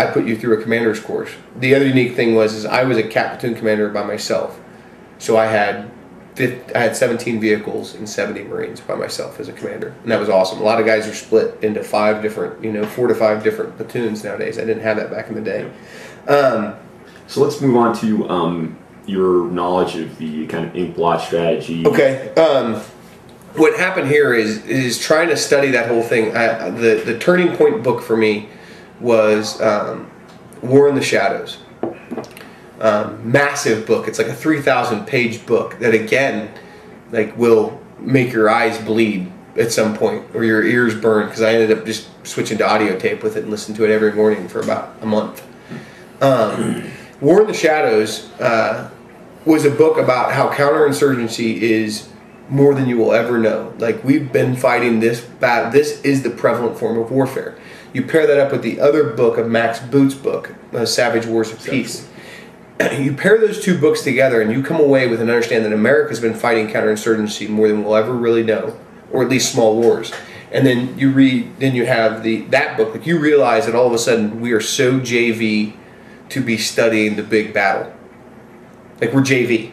I put you through a commander's course. The other unique thing was I was a platoon commander by myself. So I had 17 vehicles and 70 Marines by myself as a commander, and that was awesome. A lot of guys are split into 5 different, 4 to 5 different platoons nowadays. I didn't have that back in the day. So let's move on to your knowledge of the kind of ink blot strategy. Okay. What happened here is trying to study that whole thing. The turning point book for me was War in the Shadows. Massive book. It's like a 3,000-page book that, again, like will make your eyes bleed at some point or your ears burn, because I ended up just switching to audio tape with it and listening to it every morning for about a month. War in the Shadows was a book about how counterinsurgency is more than you will ever know. Like, we've been fighting this battle. This is the prevalent form of warfare. You pair that up with the other book of Max Boot's book, Savage Wars of Peace. You pair those 2 books together and you come away with an understanding that America's been fighting counterinsurgency more than we'll ever really know, or at least small wars. And then you read, then you have that book. Like, you realize that all of a sudden we are so JV to be studying the big battle. Like, we're JV.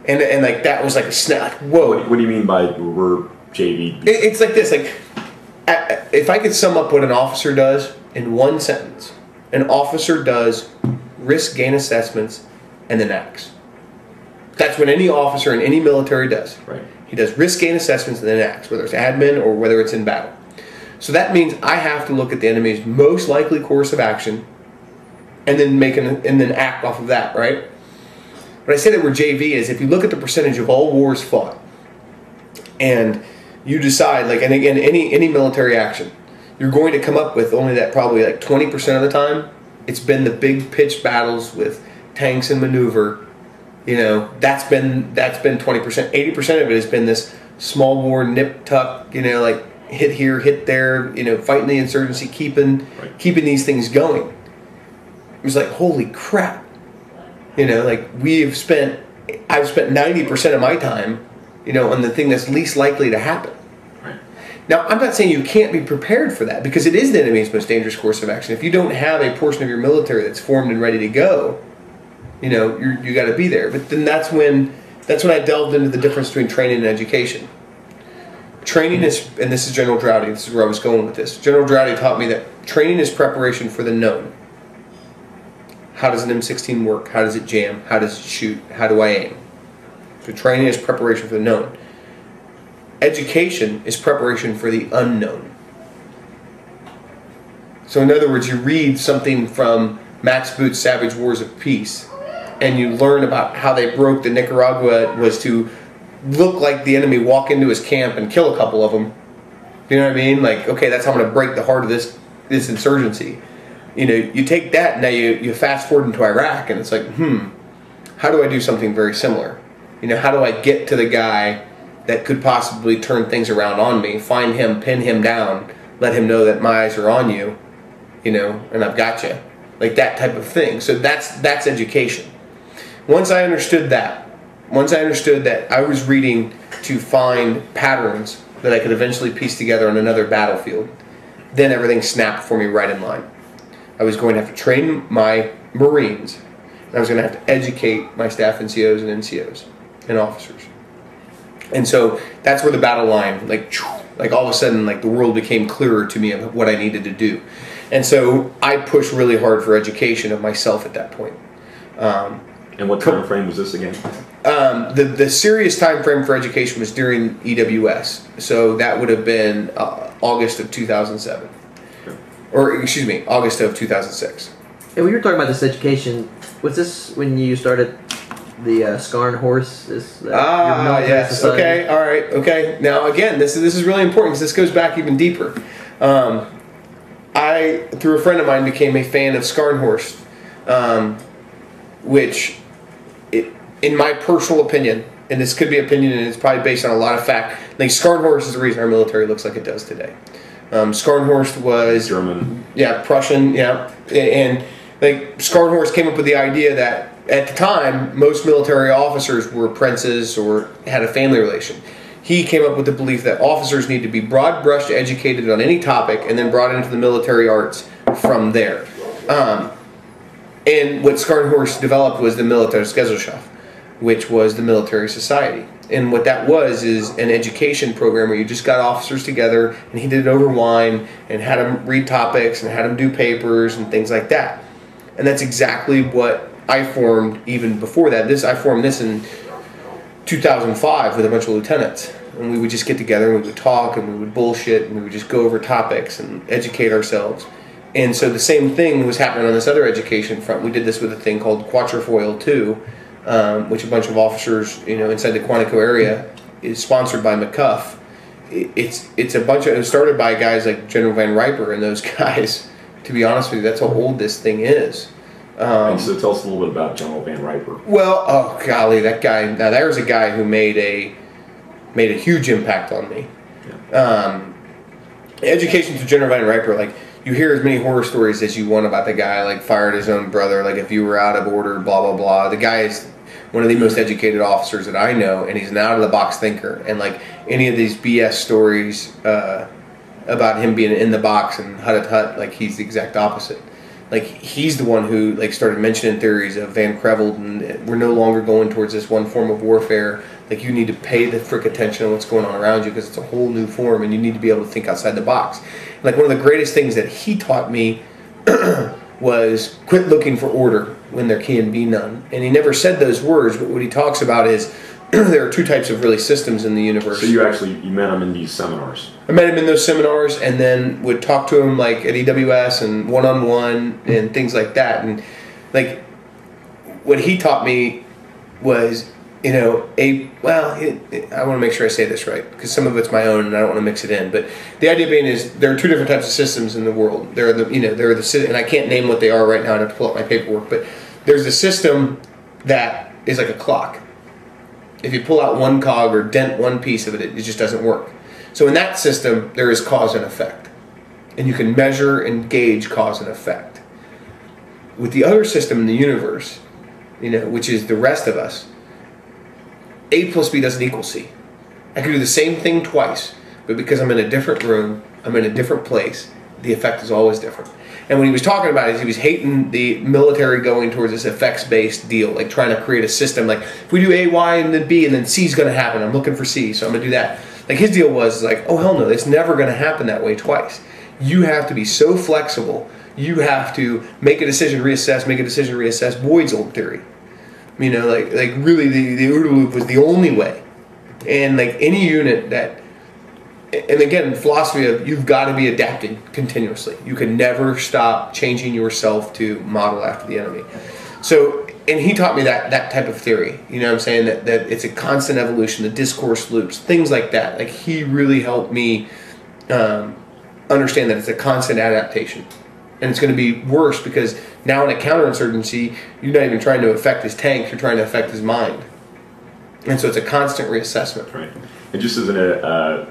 And like, that was like a snap. Whoa. What do you mean by we're JV? It's like this. Like, if I could sum up what an officer does in one sentence, an officer does risk gain assessments and then acts. That's what any officer in any military does. Right. He does risk gain assessments and then acts, whether it's admin or whether it's in battle. So that means I have to look at the enemy's most likely course of action and then act off of that, right? When I say that we're JV is if you look at the percentage of all wars fought and you decide, like, and again, any military action, you're going to come up with only that probably like 20% of the time. It's been the big pitched battles with tanks and maneuver. That's been 20%. 80% of it has been this small war, nip tuck, like hit here, hit there, fighting the insurgency, keeping these things going. It was like, holy crap. Like, I've spent 90% of my time, on the thing that's least likely to happen. Now, I'm not saying you can't be prepared for that, because it is the enemy's most dangerous course of action. If you don't have a portion of your military that's formed and ready to go, you got to be there. But then that's when I delved into the difference between training and education. Training is, and this is General Droughty, this is where I was going with this. General Droughty taught me that training is preparation for the known. How does an M16 work? How does it jam? How does it shoot? How do I aim? So training is preparation for the known. Education is preparation for the unknown. So in other words, you read something from Max Boot's Savage Wars of Peace, and you learn about how they broke the Nicaragua was to look like the enemy, walk into his camp and kill a couple of them. You know what I mean? Like, okay, that's how I'm going to break the heart of this insurgency. You take that, and now you fast forward into Iraq, and it's like, how do I do something very similar? How do I get to the guy that could possibly turn things around on me, find him, pin him down, let him know that my eyes are on you, and I've got you. Like, that type of thing. So that's education. Once I understood that I was reading to find patterns that I could eventually piece together on another battlefield, then everything snapped for me right in line. I was going to have to train my Marines, and I was going to have to educate my staff NCOs and NCOs and officers. And so that's where the battle line, like all of a sudden, like, the world became clearer to me of what I needed to do. And so I pushed really hard for education of myself at that point. And what time frame was this again? The serious time frame for education was during EWS. So that would have been August of 2007. Or, excuse me, August of 2006. And when you were talking about this education, was this when you started the Skarn horse? Yes. Society? Okay, all right, okay. Now, again, this is really important because this goes back even deeper. I, through a friend of mine, became a fan of Skarnhorst, which, in my personal opinion, and this could be opinion and it's probably based on a lot of fact, I think Skarnhorst is the reason our military looks like it does today. Skarnhorst was German. Yeah, Prussian, yeah. And like, Skarnhorst came up with the idea that at the time, most military officers were princes or had a family relation. He came up with the belief that officers need to be broad-brushed educated on any topic and then brought into the military arts from there. And what Scharnhorst developed was the Militärgesellschaft, which was the military society. And what that was is an education program where you just got officers together, and he did it over wine and had them read topics and had them do papers and things like that. And that's exactly what I formed even before that. I formed this in 2005 with a bunch of lieutenants. And we would just get together and we would talk and we would bullshit and we would just go over topics and educate ourselves. And so the same thing was happening on this other education front. We did this with a thing called Quatrefoil 2, which a bunch of officers, inside the Quantico area is sponsored by McCuff. It's a bunch of, it was started by guys like General Van Riper and those guys. To be honest with you, that's how old this thing is. And so tell us a little bit about General Van Riper. Well, oh golly, that guy. Now there's a guy who made a huge impact on me. Yeah. Education through General Van Riper, like, you hear as many horror stories as you want about the guy, like fired his own brother, like if you were out of order, blah, blah, blah. The guy is one of the most educated officers that I know, and he's an out-of-the-box thinker. And like any of these BS stories about him being in the box and hut, like he's the exact opposite. Like he's the one who like started mentioning theories of Van Creveld, and we're no longer going towards this one form of warfare. Like you need to pay the frick attention to what's going on around you because it's a whole new form, and you need to be able to think outside the box. Like one of the greatest things that he taught me was quit looking for order when there can be none. And he never said those words, but what he talks about is there are two types of really systems in the universe. So you met him in these seminars? I met him in those seminars and then would talk to him like at EWS and one-on-one and things like that. And like what he taught me was, I want to make sure I say this right because some of it's my own and I don't want to mix it in. But the idea being is there are two different types of systems in the world. There are and I can't name what they are right now. I have to pull up my paperwork. But there's a system that is like a clock. If you pull out one cog or dent one piece of it, it just doesn't work. So in that system, there is cause and effect. And you can measure and gauge cause and effect. With the other system in the universe, which is the rest of us, A plus B doesn't equal C. I can do the same thing twice, but because I'm in a different room, I'm in a different place, the effect is always different. And what he was talking about is he was hating the military going towards this effects-based deal, like trying to create a system, like if we do A, Y, and then B, and then C is going to happen. I'm looking for C, so I'm going to do that. Like his deal was like, oh hell no, it's never going to happen that way twice. You have to be so flexible. You have to make a decision, reassess, make a decision, reassess. Boyd's old theory. Like really the OODA loop was the only way. And like any unit that, and again, philosophy of you've got to be adapting continuously. You can never stop changing yourself to model after the enemy. So, and he taught me that type of theory. You know what I'm saying? That it's a constant evolution, the discourse loops, things like that. Like he really helped me understand that it's a constant adaptation. And it's going to be worse because now in a counterinsurgency, you're not even trying to affect his tanks, you're trying to affect his mind. And so it's a constant reassessment. Right. And just as an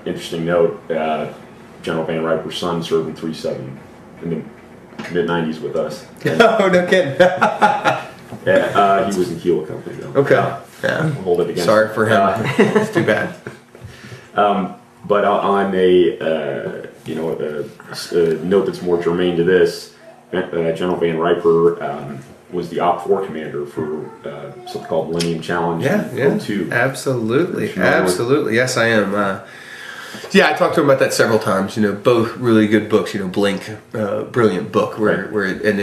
interesting note, General Van Riper's son served in 3-7 in the mid-90s with us. Oh, no kidding. Yeah, he was in Keel Company, though. Okay. Yeah. We'll hold it against Sorry for him. It's too bad. But on a note that's more germane to this, General Van Riper was the Op 4 commander for something called Millennium Challenge. Yeah, 02. Absolutely. Yes, I am. I talked to him about that several times. Both really good books. Blink, brilliant book where it